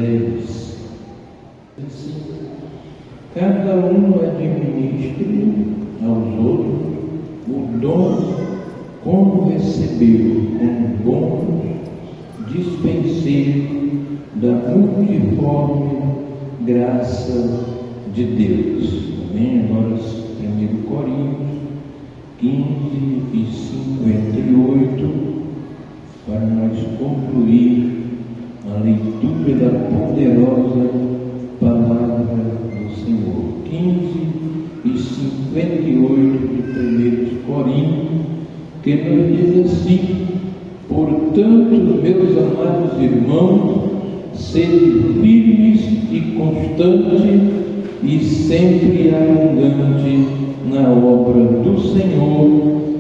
deves. Assim, cada um administre aos outros o dom como recebeu, com bom dispenseiro da multiforme graça de Deus. Amém? Agora, 1 Coríntios 15 e 58, para nós concluir a leitura da poderosa palavra do Senhor. 15 e 58 de 1 Coríntios, que nos diz assim: portanto, meus amados irmãos, sede firmes e constantes e sempre abundante na obra do Senhor,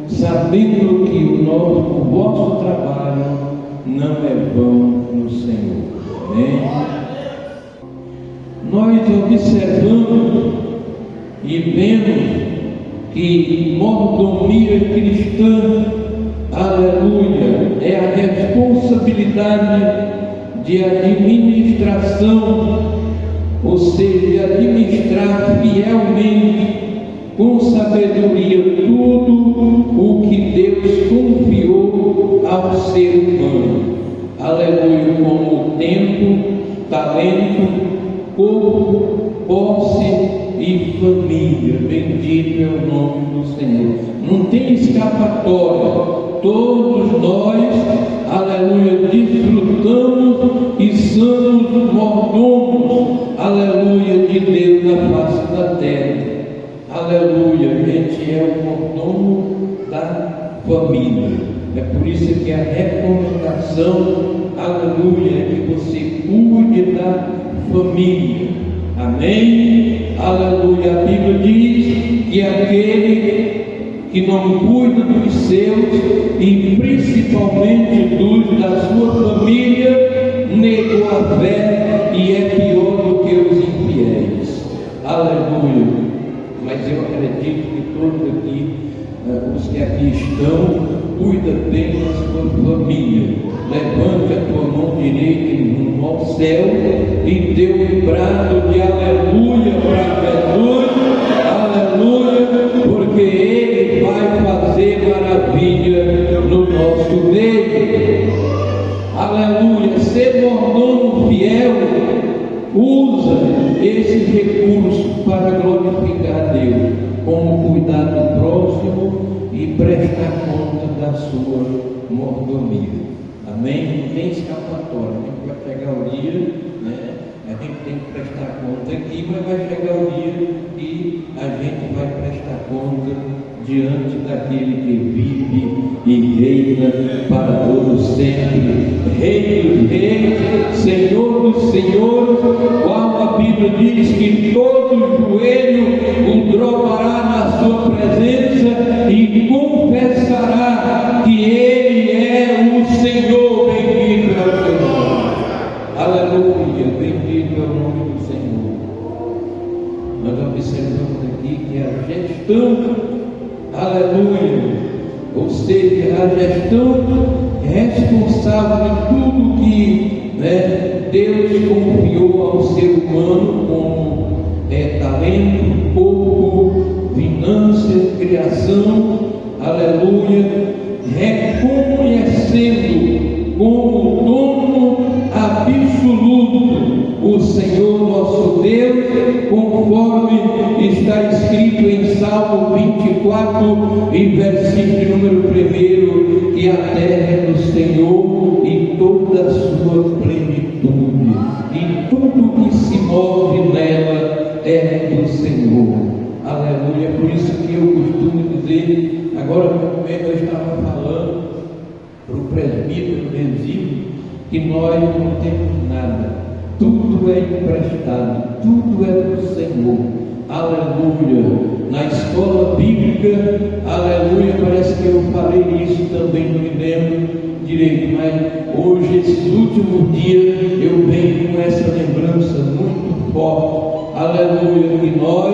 sabendo que o vosso trabalho não é vão no Senhor. Amém? Nós observamos e vemos que mordomia cristã, aleluia, é a responsabilidade de administração, ou seja, administrar fielmente, com sabedoria, tudo o que Deus confiou ao ser humano, aleluia, como tempo, talento, corpo, posse e família. Bendito é o nome do Senhor. Não tem escapatória. Todos nós, aleluia, desfrutamos e somos mordomos, aleluia, de Deus na face da terra. Aleluia, a gente é o mordomo da família. É por isso que a recomendação, aleluia, é que você cuide da família. Amém? Aleluia. A Bíblia diz que aquele que não cuida dos seus, e principalmente dos da sua família, negou a fé e é pior do que os infiéis. Aleluia. Mas eu acredito que todos aqui, os que aqui estão, cuida bem da sua família. Levante a tua mão direita em rumo ao céu e dê um brado de aleluia para Jesus. Aleluia, porque Ele vai fazer maravilha no nosso meio. Aleluia. Ser mordomo fiel, usa esse recurso para glorificar a Deus, como cuidar do próximo e prestar conta da sua mordomia. Amém? Não tem escapatória. A gente vai chegar o dia, né? A gente tem que prestar conta aqui, mas vai chegar o dia que a gente vai prestar conta diante daquele que vive e reina para todo sempre. Rei dos reis, Senhor dos senhores, qual a Bíblia diz que todo joelho o dobrará na sua presença e confessará que Ele é o Senhor. Bendito é o seu nome. Aleluia, bendito é o nome do Senhor. Nós observamos aqui que a gestão, aleluia, ou seja, a gestão responsável de tudo que, né, Deus confiou ao ser humano, como talento, corpo, finanças, criação, aleluia, reconhecendo como dono absoluto o Senhor nosso Deus, conforme está escrito em Salmo 24 e versículo número 1, que a terra é do Senhor e toda a sua plenitude, e tudo que se move nela é do Senhor. Aleluia. Por isso que eu costumo dizer, agora eu estava falando para o presbítero Resíduo, que nós não temos nada, tudo é emprestado, tudo é do Senhor. Aleluia. Na escola bíblica, aleluia, parece que eu falei isso também, não me lembro direito, mas hoje, esses últimos dias, eu venho com essa lembrança muito forte. Aleluia, que nós,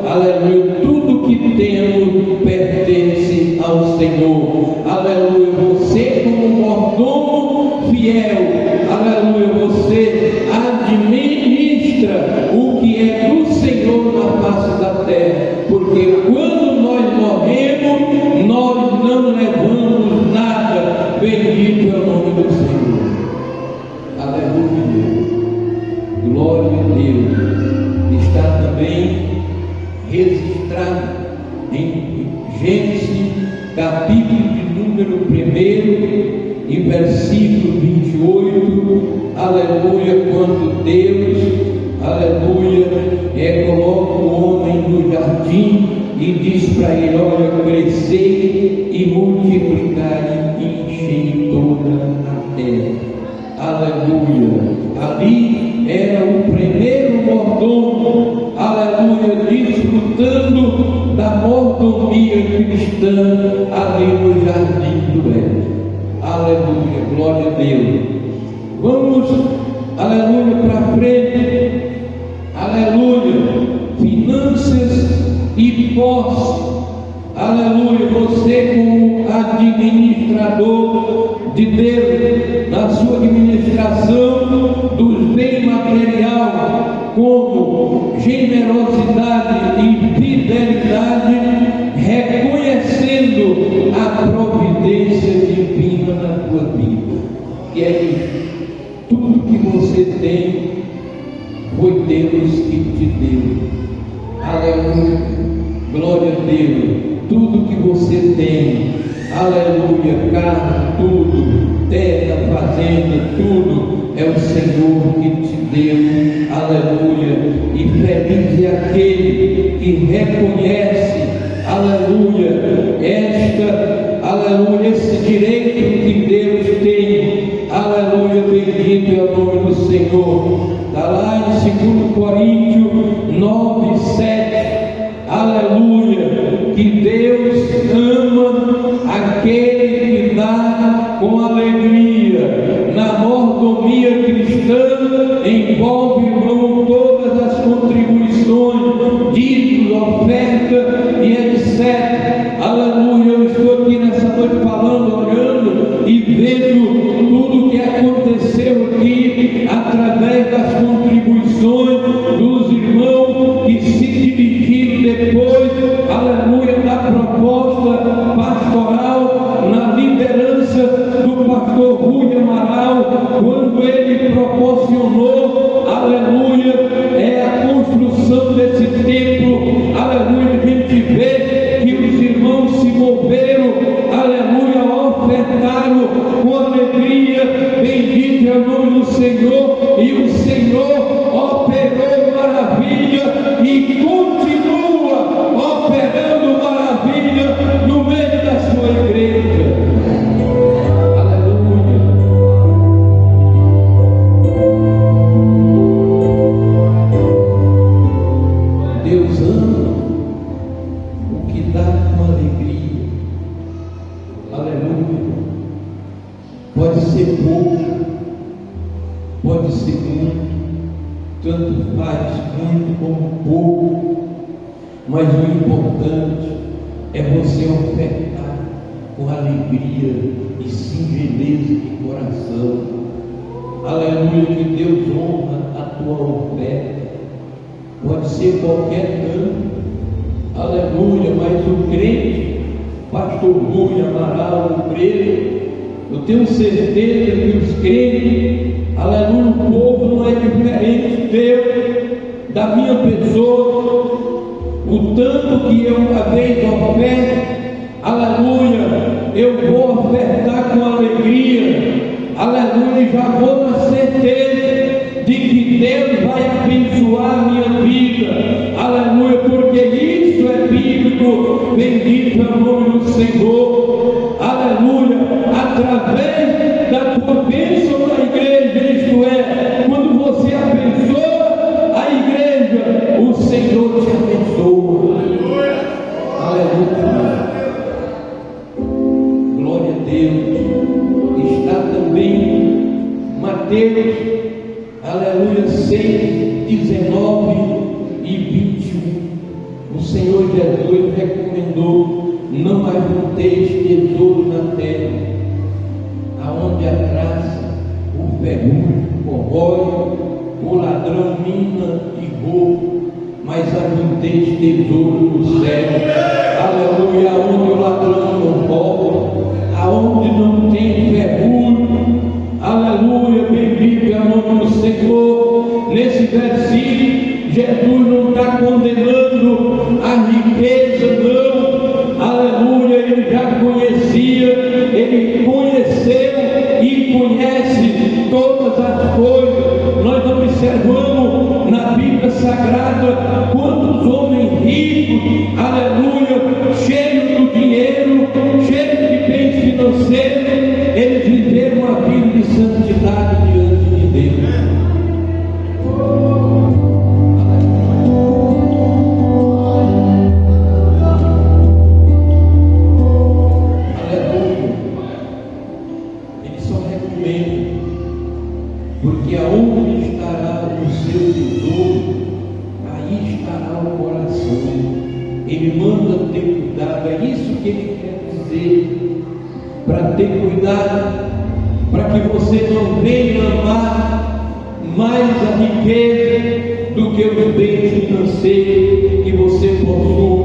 aleluia, tudo que temos pertence ao Senhor. Aleluia, você como mordomo fiel, aleluia, você administra Glória a Deus. Está também registrado em Gênesis, capítulo de número 1, em versículo 28, aleluia, quando Deus, aleluia, coloca o homem no jardim e diz para ele: olha, crescer e multiplicar e encher toda a terra. Aleluia. Ali era o primeiro mordomo, aleluia, desfrutando da mordomia cristã ali no jardim do Éden. Aleluia, glória a Deus. Vamos, aleluia, para frente. Aleluia, finanças e posse. Aleluia, você como administrador de Deus, na sua administração dos bens material, como generosidade e fidelidade, reconhecendo a providência divina na tua vida, que é isso. Tudo que você tem foi Deus que te deu. Aleluia, glória a Deus. Tudo que você tem, aleluia, carro, tudo, terra, fazenda, tudo, é o Senhor que te deu, aleluia. E feliz é aquele que reconhece, aleluia, aleluia, esse direito que Deus tem, aleluia, bendito é o nome do Senhor. Está lá em 2 Coríntios 9, 7, aleluia, que Deus ama aquele que dá com alegria. Na mordomia cristã envolve todas as contribuições, dízimos, oferta e etc. Aleluia, eu estou aqui nessa noite falando, olhando e vendo tudo que aconteceu aqui através das contribuições dos irmãos que se dirigiram depois, aleluia, da proposta pastoral na liderança do pastor Rui Amaral, quando ele proporcionou, aleluia, a construção desse templo. Aleluia, a gente vê que os irmãos se moveram, aleluia, ofertaram com alegria, bendito é o nome do Senhor, e o Senhor operou maravilha e continua operando maravilha no meio da sua igreja. Aleluia. Deus ama o que dá com alegria. Aleluia. Pode ser pouco, pode ser muito, tanto faz, muito como pouco, mas o importante é você ofertar com alegria e singeleza de coração. Aleluia, que Deus honra a tua oferta. Pode ser qualquer tanto, aleluia, mas o crente, pastor Rui Amaral, o crente, eu tenho certeza que os crentes, aleluia, o povo não é diferente da minha pessoa. O tanto que eu uma vez oferto, aleluia, eu vou ofertar com alegria, aleluia, e já vou na certeza de que Deus vai abençoar a minha vida, aleluia, porque isso é bíblico, bendito é o nome do Senhor, aleluia, através da tua bênção na igreja, isto é, quando você abençoa a igreja, o Senhor te abençoa. Aleluia. Glória a Deus. Está também Mateus, aleluia, 6, 19 e 21. O Senhor Jesus recomendou: não ajunteis tesouro na terra, aonde a traça, o ferrugem corrói, o ladrão mina e rouba, mas ajunteis tesouro no céu. Aleluia, aonde o ladrão não rouba, aonde não tem ferrugem. Aleluia, bendito é o nome do Senhor. Nesse seu tesouro, aí estará o coração. Ele manda ter cuidado, é isso que ele quer dizer, para ter cuidado, para que você não venha amar mais a riqueza do que os bens financeiros que você possui,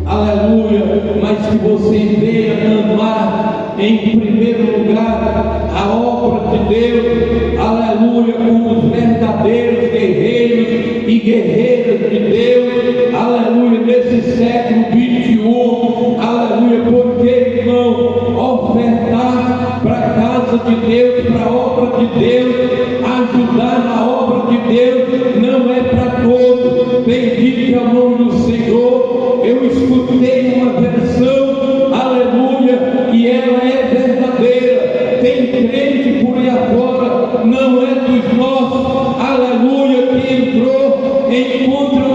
aleluia, mas que você venha amar em primeiro lugar a obra de Deus, aleluia, como os verdadeiros guerreiros e guerreiras de Deus, aleluia, nesse século 21, aleluia, porque, irmão, ofertar para a casa de Deus, para a obra de Deus, ajudar na obra de Deus, não é para todos. Bendito é o nome do Senhor. Eu escutei uma versão, aleluia, e ela é verdadeira. Tem crente por aí afora, não é dos nossos, aleluia, que entrou, encontra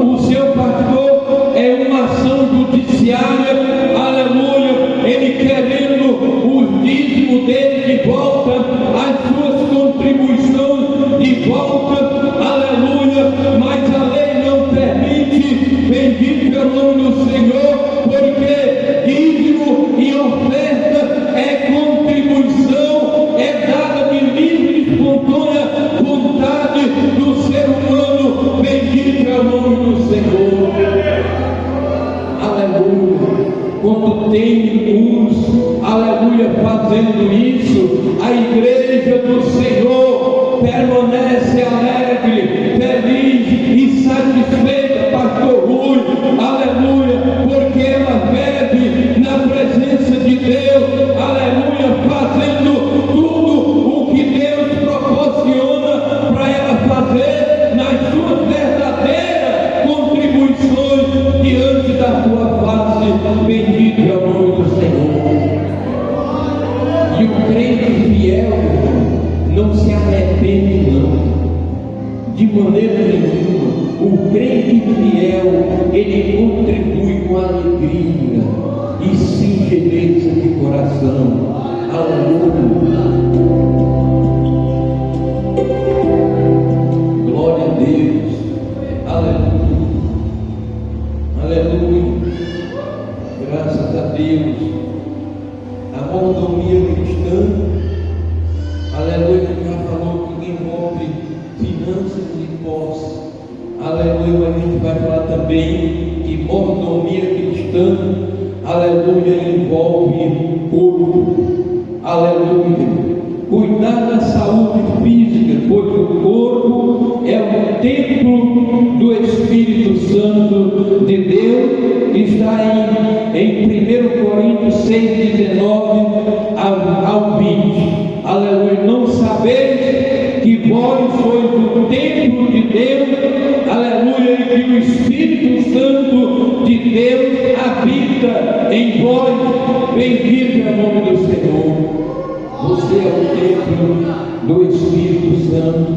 o seu pastor, é uma ação judiciária, aleluia, ele querendo o dízimo dele de volta, as suas contribuições de volta, aleluia, mas a lei não permite. Bendito é o nome do Senhor, porque dízimo e oferta é contribuição, é dada de livre e espontânea vontade do ser humano. Bendito é o nome do Senhor, aleluia. Quando tem uns, aleluia, fazendo isso, a igreja do Senhor permanece alegre, feliz e satisfeita, pastor Rui, aleluia, porque ela bebe na presença de Deus, aleluia, fazendo tudo o que Deus proporciona para ela fazer nas suas verdadeiras contribuições diante da sua face. Bendito é o nome do Senhor. E o crente fiel não se arrepende, não, de maneira nenhuma. O crente fiel, ele contribui com alegria e singeleza de coração. Aleluia. Glória a Deus. Aleluia. Aleluia. Graças a Deus. A mordomia cristã, aleluia, já falou que envolve finanças e posse. Aleluia, mas a gente vai falar também que mordomia cristã, aleluia, envolve corpo. Aleluia. Cuidar da saúde física, pois o corpo é o templo do Espírito Santo de Deus. Está em 1 Coríntios 6:19 ao 20. Aleluia. Não sabeis que vós sois o templo de Deus, aleluia, e que o Espírito Santo de Deus habita em vós. Bendito é o nome do Senhor. Você é o templo do Espírito Santo,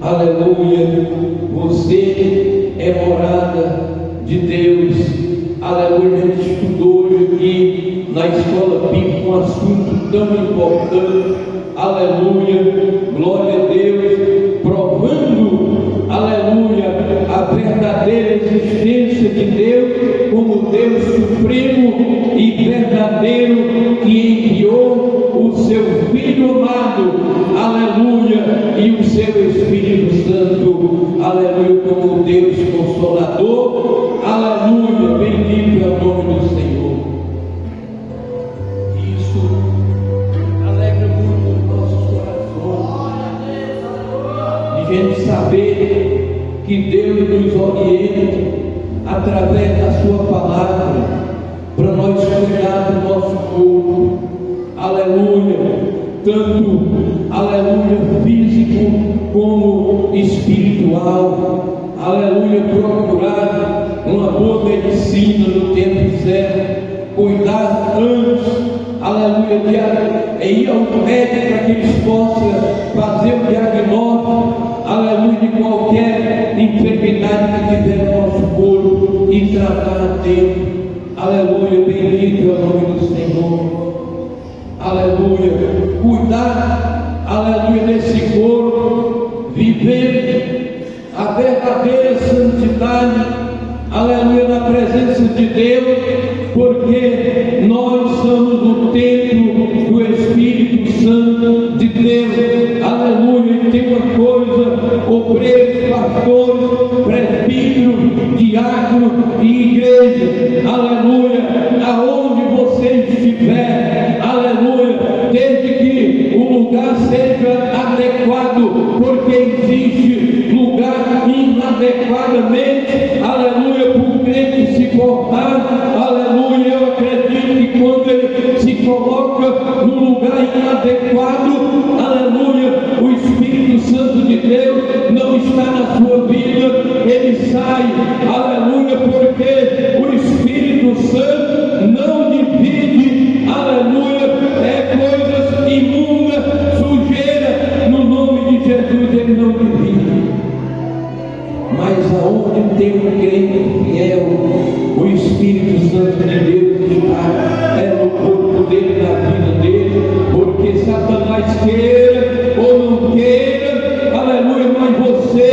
aleluia. Você é morada de Deus, aleluia. A gente estudou hoje aqui na escola bíblica um assunto tão importante, aleluia, glória a Deus, provando, aleluia, a verdadeira existência de Deus como Deus supremo e verdadeiro, que enviou o seu Filho amado, aleluia, e o seu Espírito Santo, aleluia, como Deus Consolador, aleluia, bendito é o nome do Senhor. Isso alegra muito os nossos corações, de gente saber que Deus nos orienta através da sua palavra, para nós cuidar do nosso corpo, aleluia, tanto, aleluia, físico como espiritual, aleluia, procurar uma boa medicina no tempo certo, cuidar antes, aleluia, de ir ao médico para que eles possam fazer o diagnóstico, aleluia, de qualquer enfermidade que tiver no nosso corpo e tratar a tempo. Aleluia, bendito é o nome do Senhor. Aleluia, cuidar, aleluia, desse corpo, vivendo presença de Deus, porque nós somos o templo do Espírito Santo de Deus. Aleluia. E tem uma coisa: obreiros, pastores, presbíteros, diáconos e igreja, aleluia, aonde você estiver, aleluia, desde que o lugar seja adequado, porque existe lugar inadequadamente, aleluia, para o crente se portar, aleluia. Eu acredito que quando ele se coloca num lugar inadequado, aleluia, o Espírito Santo de Deus não está na sua vida, ele sai, aleluia, porque o Espírito Santo não divide, aleluia, coisas imundas, sujeira, no nome de Jesus ele não divide. Mas aonde tem um crente fiel, o Espírito Santo de Deus está, no corpo dele, na vida dele, porque Satanás queira ou não queira, aleluia, mas você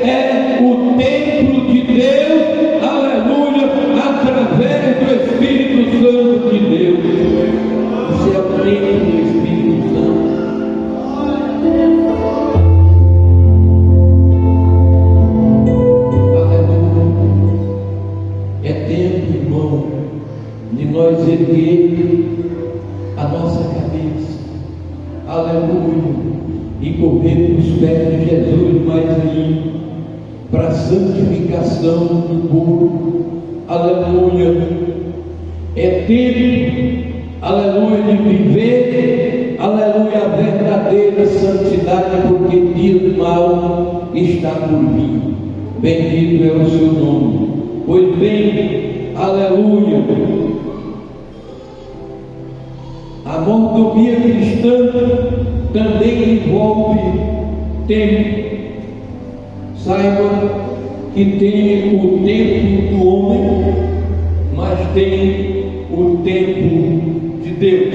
é o templo de Deus, aleluia, através do Espírito Santo de Deus. Você é o templo do Espírito Santo. É tempo, irmão, de nós erguer a nossa cabeça, aleluia, e correr para os pés de Jesus mais ainda, para a santificação do povo, aleluia. É tempo, aleluia, de viver, aleluia, a verdadeira santidade, porque dia mal está por vir. Bendito é o seu nome. Pois bem, aleluia, a mordomia cristã também envolve tempo. Saiba que tem o tempo do homem, mas tem o tempo de Deus,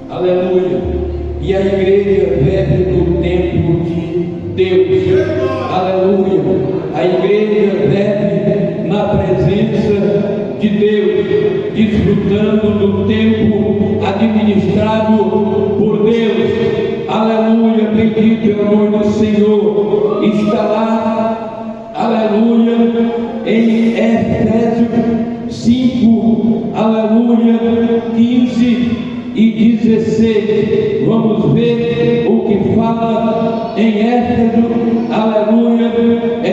aleluia. E a igreja vive no tempo de Deus, aleluia. A igreja vive na presença de Deus, desfrutando do tempo administrado por Deus, aleluia. Bendito é o nome do Senhor. Está lá, aleluia, em Efésios 5, aleluia, 15 e 16. Vamos ver o que fala em Éfeso, aleluia,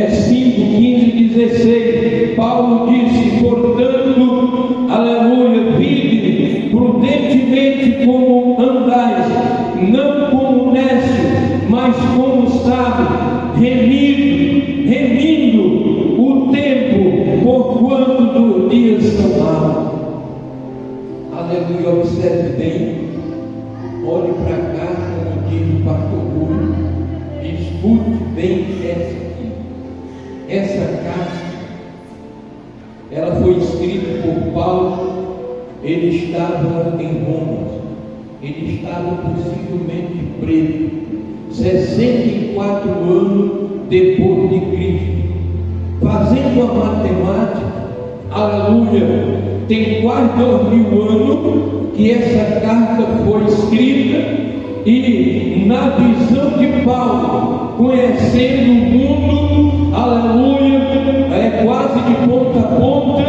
5, 15 e 16. Paulo disse: portanto, aleluia, vinde prudentemente como andais, não como necios, mas como sábios, remindo o tempo, porquanto os dias são maus. Aleluia. Observe bem, olhe para cá, como diz o pastor Rui, escute bem essa aqui. Essa carta, ela foi escrita por Paulo. Ele estava em Roma, ele estava possivelmente preso, 64 anos depois de Cristo. Fazendo a matemática, aleluia, tem quase 2000 anos que essa carta foi escrita, e na visão de Paulo, conhecendo o mundo, aleluia, quase de ponta a ponta,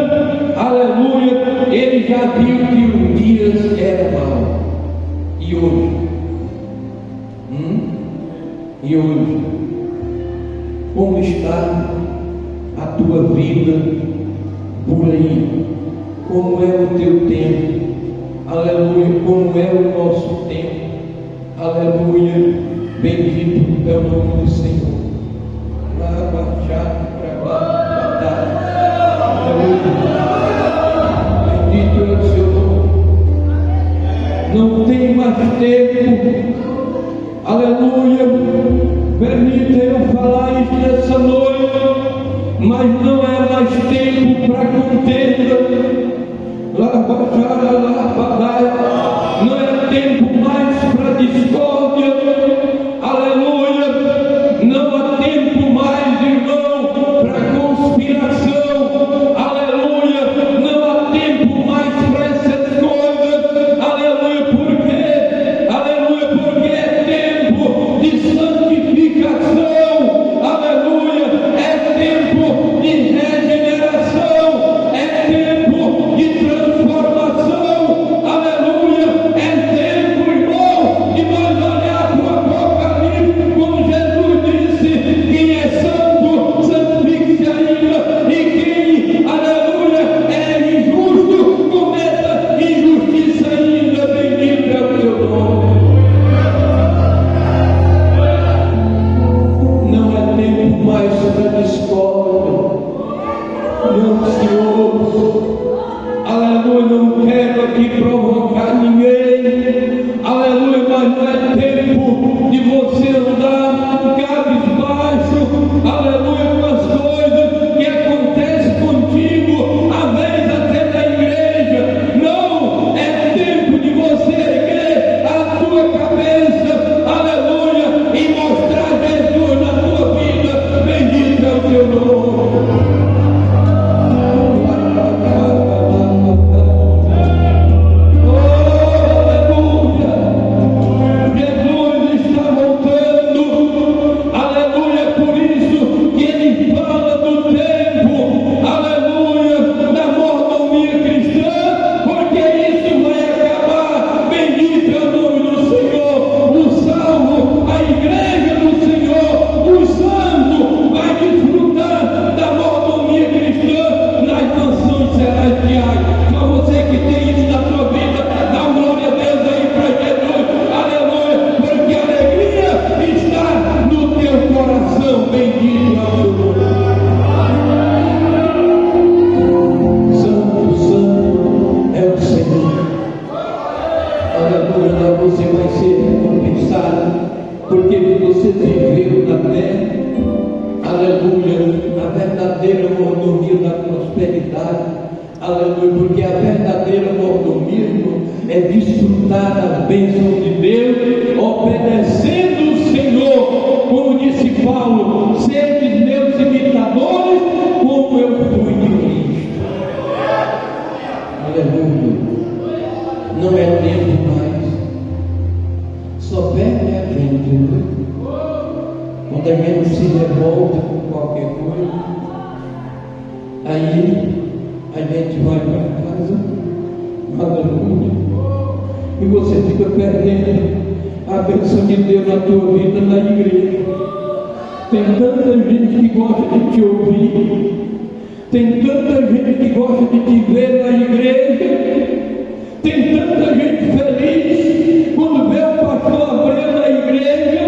aleluia, ele já viu que os dias eram maus. E hoje? E hoje? Como está a tua vida por aí? Como é o teu tempo? Aleluia. Como é o nosso tempo? Aleluia. Bendito é o nome do Senhor. Lá, baixado para lá, aleluia. Bendito é o seu nome. Não tem mais tempo. Aleluia. Permita eu falar isso nessa noite, mas não é mais tempo para contenda. Não é tempo mais para discórdia, aleluia. Não há tempo mais, irmão, para conspiração, aleluia. aleluia, a verdadeira mordomia da prosperidade, aleluia, porque a verdadeira mordomia, irmão, é desfrutar das bênçãos de Deus, obedecendo o Senhor, como disse Paulo, sede meus imitadores, como eu fui de Cristo. Aleluia. Não é tempo mais, só perde a gente, né? Quando a gente se revolta com qualquer coisa, aí a gente vai para casa, aleluia, e você fica perdendo a bênção de Deus na tua vida na igreja. Tem tanta gente que gosta de te ouvir, tem tanta gente que gosta de te ver na igreja, tem tanta gente feliz quando vê o pastor Abreu na igreja,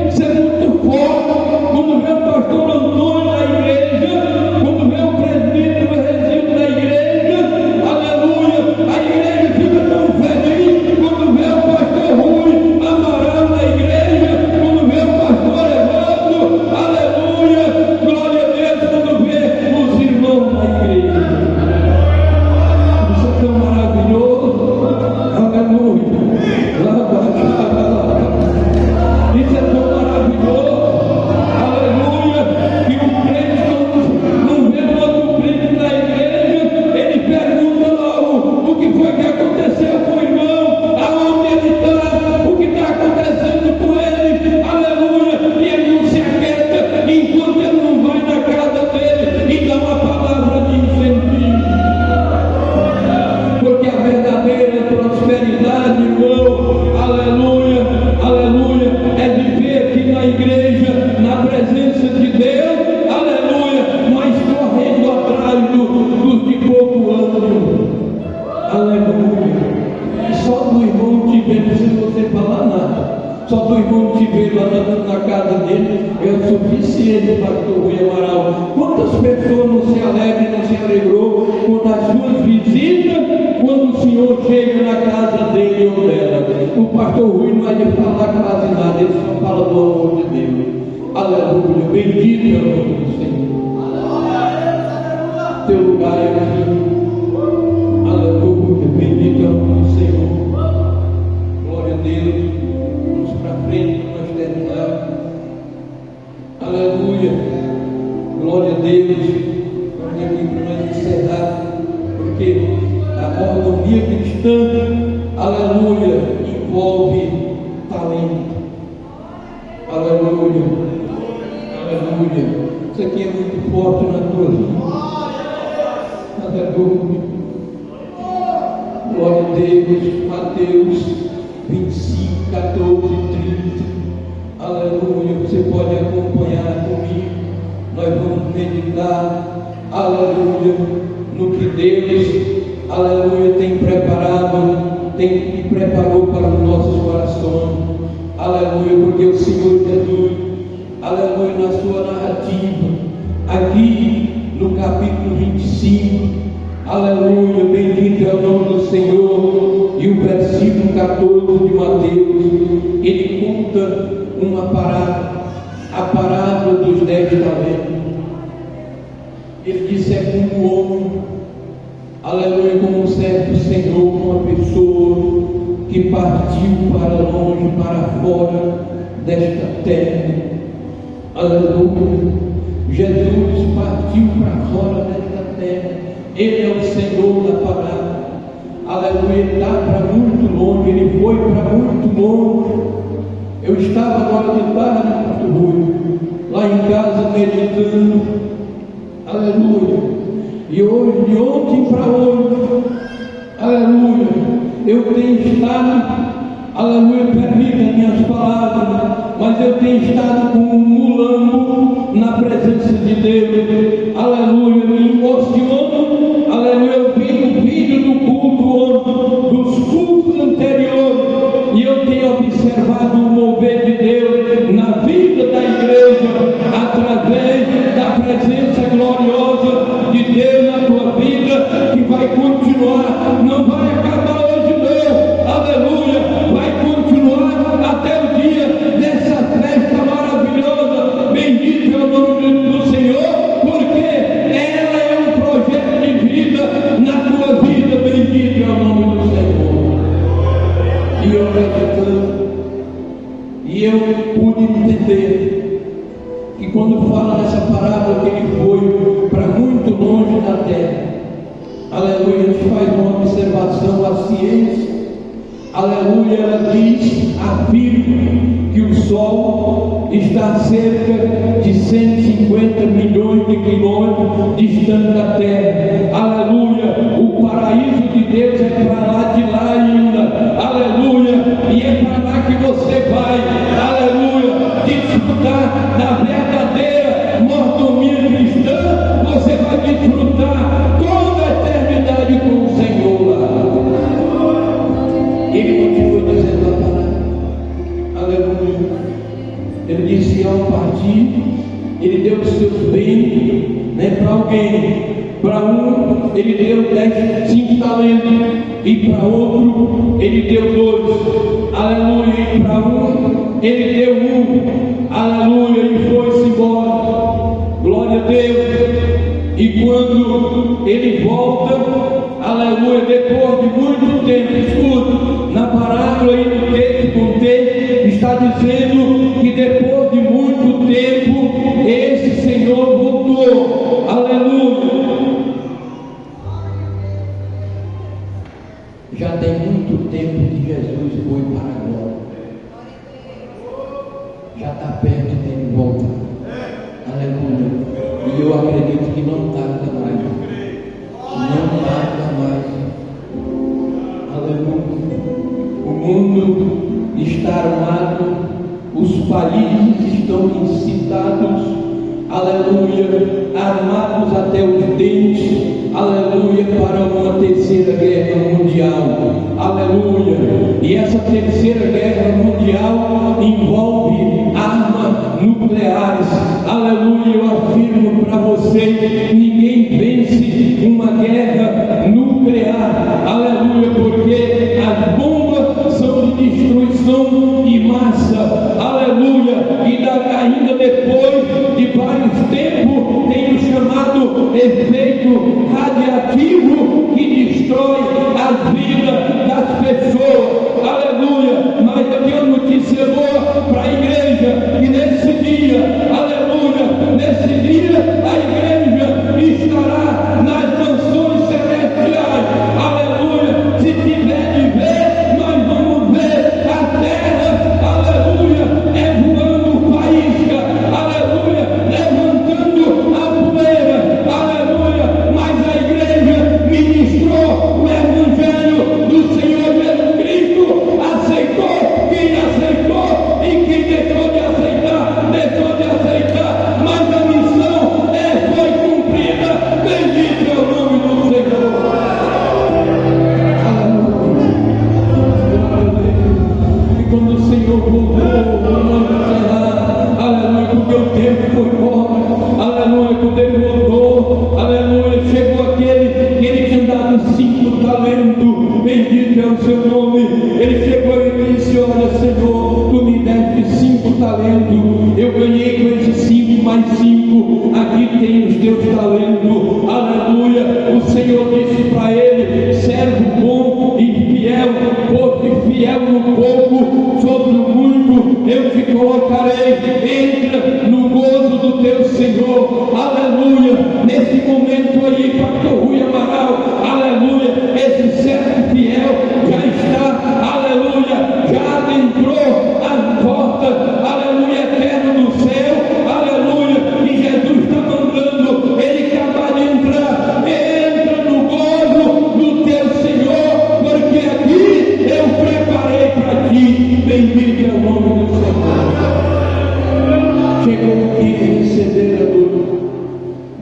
isso é muito forte, quando vê o pastor Antônio na igreja, quando vê o presbítero Resildo na igreja, aleluia, a igreja fica tão feliz quando vê o pastor Rui Amaral na igreja, quando vê o pastor Evandro, aleluia, glória a Deus, quando vê os irmãos na igreja. Isso é tão maravilhoso. Aleluia. Isso é tão maravilhoso. Aleluia. Que o crente, quando não vê o outro crente na igreja, ele pergunta logo o que foi que aconteceu com o irmão, aonde ele está, o que está acontecendo com ele. Aleluia. E ele não se aquieta enquanto ele não vai na casa dele e dá uma palavra de incentivo. Porque a verdadeira prosperidade, irmão, aleluia, aleluia, é viver aqui na igreja, na presença de Deus, aleluia, mas correndo atrás dos de pouco ânimo, aleluia. E só do irmão te ver, não precisa você falar nada, só do irmão te ver lá na casa dele é o suficiente, pastor Rui Amaral. Quantas pessoas não se alegram, não se alegrou com as suas visitas, quando o Senhor chega na casa dele ou dela? O pastor Rui não é de falar quase nada, ele só fala do amor de Deus. Aleluia, bendito é o nome do Senhor. Teu lugar é aqui. Aleluia, bendito é o nome do Senhor. Glória a Deus. Vamos para frente para nós terminar. Aleluia, glória a Deus. Vamos aqui para nós encerrar, porque a mordomia cristã, aleluia, envolve talento. Aleluia, aleluia. Isso aqui é muito forte na tua vida. Aleluia. Glória a Deus. Mateus 25, 14, 30. Aleluia. Você pode acompanhar comigo. Nós vamos meditar, aleluia, no que Deus, aleluia, tem preparado, e preparou para os nossos corações, aleluia, porque o Senhor Jesus, aleluia, na sua narrativa, aqui no capítulo 25, aleluia, bendito é o nome do Senhor, e o versículo 14 de Mateus, ele conta uma parábola, a parábola dos 10 talentos. Ele disse: é como um homem, aleluia, como um certo senhor, uma pessoa que partiu para longe, para fora desta terra. Aleluia. Jesus partiu para fora desta terra. Ele é o Senhor da parábola. Aleluia. Ele está para muito longe, ele foi para muito longe. Eu estava agora de tarde, pastor Rui, lá em casa meditando, aleluia, e hoje, de ontem para hoje, aleluia, eu tenho estado, aleluia, permita minhas palavras, mas eu tenho estado como um mulambo na presença de Deus, aleluia, me emociono, aleluia, eu vi o vídeo do culto, dos cultos anteriores, e eu tenho observado o mover de Deus na vida da igreja, através da presença gloriosa de Deus na tua vida, que vai continuar, não vai acabar hoje não, aleluia, vai continuar até o dia dessa festa maravilhosa. Bendito é o nome do Senhor. ciência, aleluia, ela diz, afirma que o Sol está a cerca de 150 milhões de quilômetros distante da Terra. Aleluia, o paraíso de Deus é para lá de lá ainda. Aleluia, e é para lá que você vai. Aleluia, desfrutar da verdadeira mordomia cristã. Você vai desfrutar toda a eternidade com o Senhor lá. Ele continua dizendo a palavra. Aleluia. Ele disse: ao partir, ele deu os seus bens, para alguém. Para um, ele deu 5 talentos, e para outro, ele deu 2. Aleluia. E para um, ele deu 1. Aleluia. E foi-se embora. Glória a Deus. E quando ele volta, aleluia, depois de muito tempo, escuta, na parábola aí no texto, está dizendo que depois de muito tempo, esse Senhor voltou. Aleluia. Já tem muito tempo que Jesus foi para a glória. Já está perto de voltar. Aleluia. E eu acredito que não tarda mais. Não tarda mais. Aleluia. O mundo está armado, os países estão incitados, aleluia, armados até os dentes, aleluia, para uma terceira guerra mundial, aleluia. E essa terceira guerra mundial envolve armas nucleares, aleluia. Eu afirmo para vocês: ninguém vence uma guerra nuclear, aleluia, porque as bombas são de destruição em massa, aleluia. E ainda depois de vários tempos tem o chamado efeito radiativo, que destrói a vida das pessoas, aleluia. Mas eu tenho notícia boa para a igreja, que nesse dia, aleluia, nesse dia a igreja estará nas mansões celestiais, aleluia. Se tiver de ver, nós vamos ver a terra, aleluia, voando faísca, aleluia, levantando a poeira, aleluia. Mas a igreja ministrou o evangelho do Senhor Jesus Cristo, aceitou quem aceitou, e quem deixou de aceitar, deixou de aceitar. Mas a missão foi cumprida. Bendito é o nome do Senhor. E quando o Senhor voltou, aleluia, porque o tempo foi embora, aleluia, quando ele voltou, aleluia, chegou aquele que ele tinha dado 5 talentos, bendito é o seu nome. Ele chegou e disse: olha, Senhor, tu me deste 5 talentos, eu ganhei com esses 5 mais 5, aqui tem os teus talentos, aleluia. O Senhor disse para ele: servo bom e fiel, foste fiel no pouco, sobre o muito eu te colocarei. Entra no gozo do teu Senhor, aleluia. Nesse momento aí, pastor Rui Amaral, aleluia, esse servo fiel já está, aleluia, já adentrou as portas, aleluia, eterna do céu, aleluia. E Jesus está mandando ele acabar de entrar. Entra no gozo do teu Senhor, porque aqui eu preparei para ti. Bendito é o nome do Senhor. Chegou o dia de receber a dor.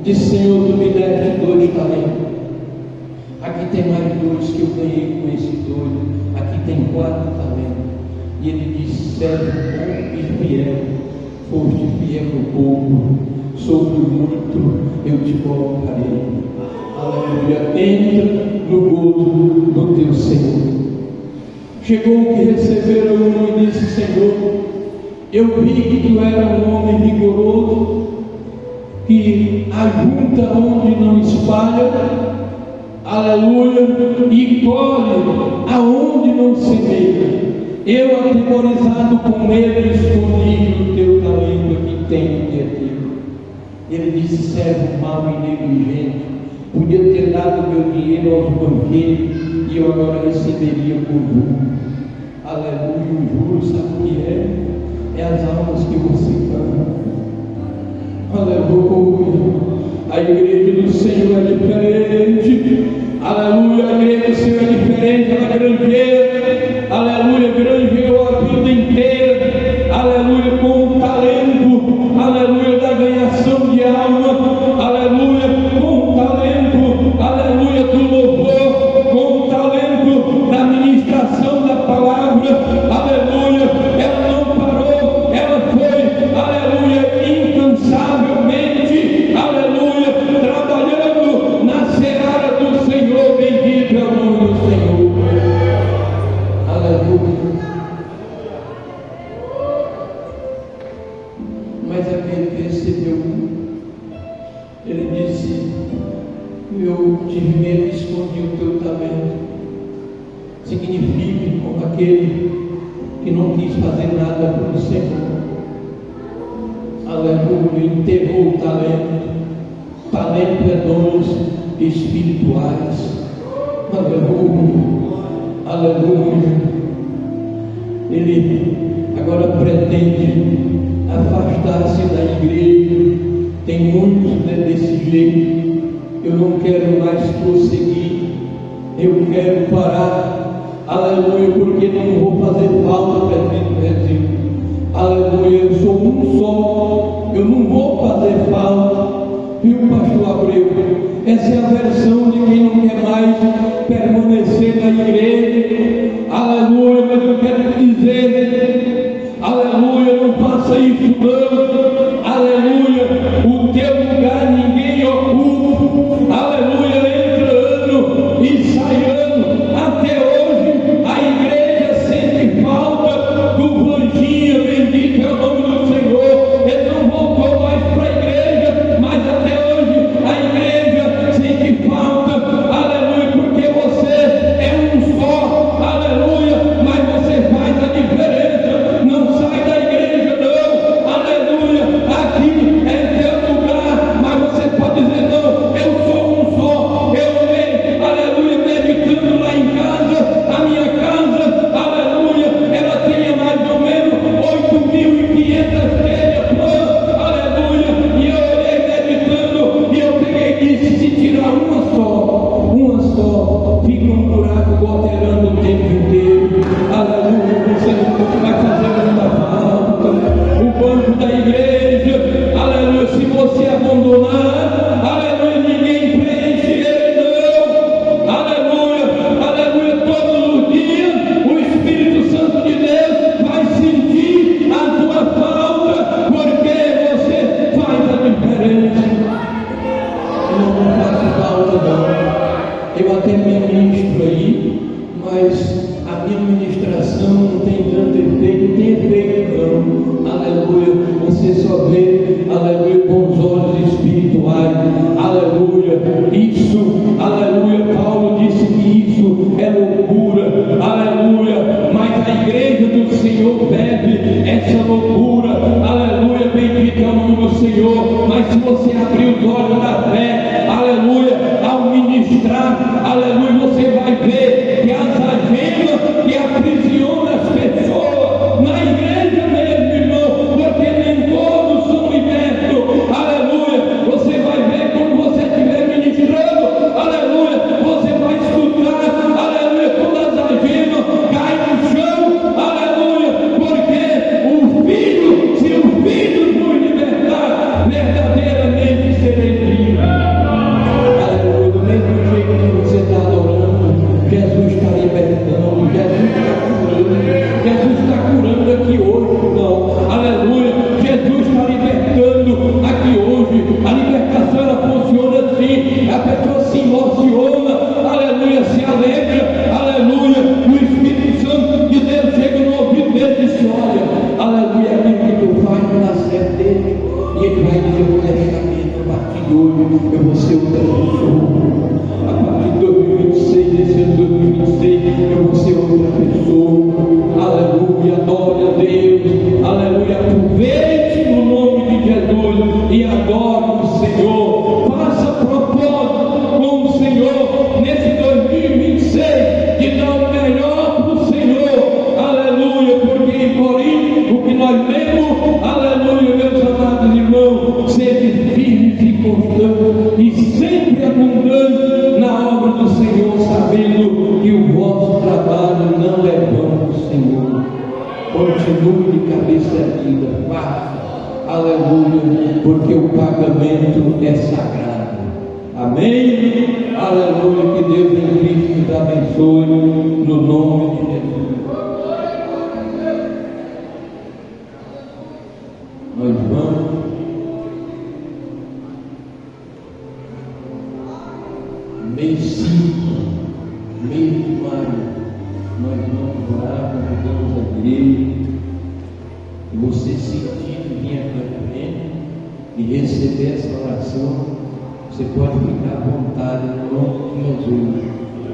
Disse: Senhor, tu me deste 2 talentos. Aqui tem mais 2 que eu ganhei com esses 2. Aqui tem 4 talentos. E ele disse: servo bom e fiel, foste fiel no pouco, sobre o muito eu te colocarei. Aleluia. Entra no gozo do teu Senhor. Chegou o que receberam um e disse: Senhor, eu vi que tu era um homem rigoroso, que ajunta onde não espalha, aleluia, e colhe aonde não semeia. Eu, atemorizado com medo, escondi o teu talento que tenho de ti. Ele disse: servo mau e negligente, podia ter dado meu dinheiro aos banqueiros e eu agora receberia por juros. Aleluia, o juros, sabe o que é? É as almas que você ganha. Aleluia, a igreja do Senhor é diferente. Aleluia, a igreja do Senhor é diferente. Ela granjeia, aleluia, granjeou a vida inteira, aleluia, com o talento, aleluia, da ganhação de alma, aleluia, com o talento, aleluia, do louvor, com o talento da ministração da palavra, aleluia. Ela não parou, ela foi, aleluia, incansavelmente, aleluia, trabalhando na seara do Senhor. Bendito é o nome do Senhor, aleluia. Mas aquele que recebeu, ele disse: eu tive medo e escondi o teu talento. Significa como aquele que não quis fazer nada para o Senhor, aleluia, enterrou o talento. Talento é dons espirituais, aleluia, aleluia. Ele agora pretende afastar-se da igreja. Tem muitos desse jeito. Eu não quero mais prosseguir, eu quero parar, aleluia, porque não vou fazer falta para o Brasil, aleluia. Eu sou um só, eu não vou fazer falta, viu, pastor Abreu? Essa é a versão de quem não quer mais permanecer na igreja, aleluia. Mas eu quero te dizer, aleluia, não faça isso não, aleluia. O teu lugar ninguém ocupa, aleluia. Entra ano e sai ano, até hoje a igreja sente falta do Vanginha. Bendito é o nome do Senhor. Ele não voltou mais para a igreja, mas até hoje a igreja sente falta, aleluia, porque você é um só, aleluia, mas você faz a diferença. Não sai da igreja não, aleluia. Aqui é teu lugar, mas você pode dizer: não, eu sou um só. Eu leio, aleluia, meditando lá em casa, a minha casa, aleluia, ela tinha mais ou menos 8.500 telhas, aleluia. E eu olhei meditando e eu peguei e disse: se tirar uma só, fica um buraco goteirando o tempo inteiro, aleluia. Você vai fazer muita falta. O banco da igreja, aleluia, se você abandonar, aleluia, ninguém preenche ele não, aleluia, aleluia. Todos os dias o Espírito Santo de Deus vai sentir a tua falta, porque você faz a diferença. Eu não faço falta não. Eu até ministro aí, mas a minha ministração não tem tanto efeito, tem efeito não, aleluia. Você só vê, aleluia, com os olhos espirituais, aleluia. Isso, aleluia, Paulo disse que isso é loucura, aleluia. Mas a igreja do Senhor bebe essa loucura, aleluia. Bendito é o nome do Senhor. Mas se você abrir os olhos da fé, aleluia, ao ministrar, aleluia, você vai ver que as agendas que aprisionam as pessoas na igreja mesmo, irmão, porque nem todos são libertos, aleluia. Você vai ver quando você estiver ministrando, aleluia, você vai escutar, aleluia, todas as agendas caem no chão, aleluia, porque o Filho, se o Filho nos libertar, verdadeiramente serei livre. Aleluia. Do mesmo jeito que você está adorando, Jesus está libertando, Jesus está curando aqui hoje, não, aleluia. Jesus está libertando aqui hoje. A libertação ela funciona assim: a pessoa se emociona, aleluia, se alegra, aleluia. O Espírito Santo de Deus chega no ouvido dele e diz: olha, aleluia, aquilo que tu faz não dá certo dele. E ele vai dizer: honestamente, a partir de hoje eu vou ser outra pessoa. A partir de 2026, desse ano 2026, eu vou ser outra pessoa. Aleluia, adore a Deus, aleluia. Aproveite no nome de Jesus e adore o Senhor. Faça propósito com o Senhor nesse 2026. e sempre abundante na obra do Senhor, sabendo que o vosso trabalho não é vão, Senhor. Continue de cabeça erguida, faça, aleluia, porque o pagamento é sagrado. Amém? Aleluia, que Deus em Cristo nos abençoe, no nome de Jesus. Nós vamos mês 5, mês de maio, nós vamos orar, convidamos a igreja, e você sentir vir aqui à frente e receber essa oração, você pode ficar à vontade no nome de Jesus.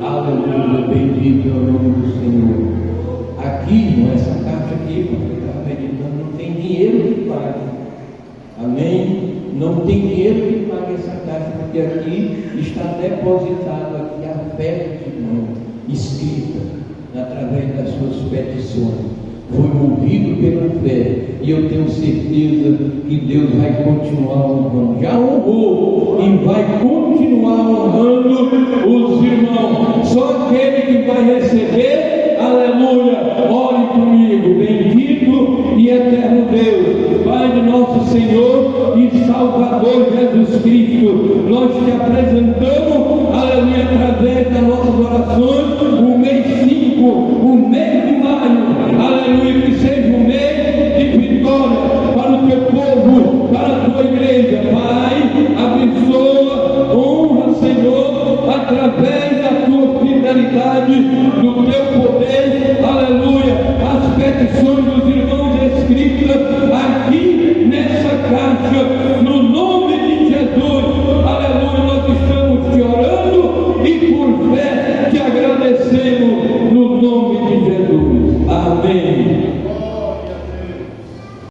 Aleluia, bendito é o nome do Senhor. Aqui, nessa caixa aqui, para ficar meditando, não tem dinheiro que pague. Amém? Não tem dinheiro que pague essa caixa, porque aqui está depositado aqui a fé do irmão, escrita através das suas petições. Foi movido pela fé, e eu tenho certeza que Deus vai continuar honrando. Já honrou e vai continuar honrando os irmãos. Só aquele que vai receber, aleluia, ore comigo. Bendito e eterno Deus, Pai de nosso Senhor e Salvador Jesus Cristo, nós te apresentamos, aleluia, através das nossas orações, o mês 5, o mês de maio, aleluia, que seja um mês de vitória para o teu povo, para a tua igreja. Pai, abençoa, honra, Senhor, através da tua fidelidade, do teu poder, aleluia, as petições dos irmãos escritas aqui nessa caixa, no nome de Jesus, aleluia. Nós estamos te orando e por fé te agradecemos, no nome de Jesus. Amém.